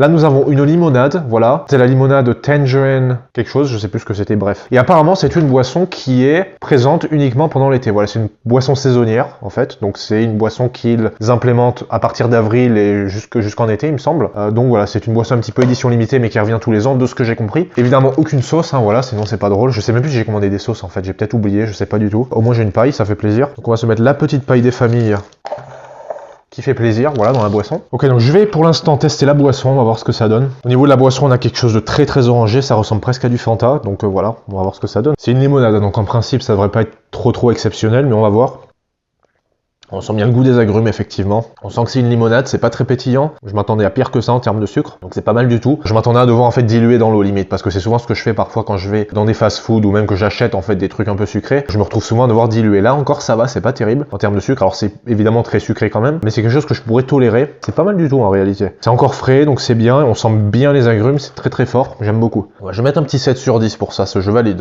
Là, nous avons une limonade, voilà. C'est la limonade Tangerine quelque chose, je sais plus ce que c'était, bref. Et apparemment, c'est une boisson qui est présente uniquement pendant l'été. Voilà, c'est une boisson saisonnière, en fait. Donc, c'est une boisson qu'ils implémentent à partir d'avril et jusqu'en été, il me semble. Donc, voilà, c'est une boisson un petit peu édition limitée, mais qui revient tous les ans, de ce que j'ai compris. Évidemment, aucune sauce, hein, voilà, sinon c'est pas drôle. Je sais même plus si j'ai commandé des sauces, en fait. J'ai peut-être oublié, je sais pas du tout. Au moins, j'ai une paille, ça fait plaisir. Donc, on va se mettre la petite paille des familles qui fait plaisir, voilà, dans la boisson. Ok, donc je vais pour l'instant tester la boisson, on va voir ce que ça donne. Au niveau de la boisson, on a quelque chose de très très orangé, ça ressemble presque à du Fanta, donc voilà, on va voir ce que ça donne. C'est une limonade, donc en principe, ça devrait pas être trop exceptionnel, mais on va voir. On sent bien le goût des agrumes, effectivement. On sent que c'est une limonade, c'est pas très pétillant. Je m'attendais à pire que ça en termes de sucre, donc c'est pas mal du tout. Je m'attendais à devoir en fait diluer dans l'eau limite, parce que c'est souvent ce que je fais parfois quand je vais dans des fast-food ou même que j'achète en fait des trucs un peu sucrés. Je me retrouve souvent à devoir diluer. Là encore, ça va, c'est pas terrible en termes de sucre. Alors c'est évidemment très sucré quand même, mais c'est quelque chose que je pourrais tolérer. C'est pas mal du tout en réalité. C'est encore frais, donc c'est bien. On sent bien les agrumes, c'est très fort. J'aime beaucoup. Ouais, je vais mettre un petit 7 sur 10 pour ça, je valide.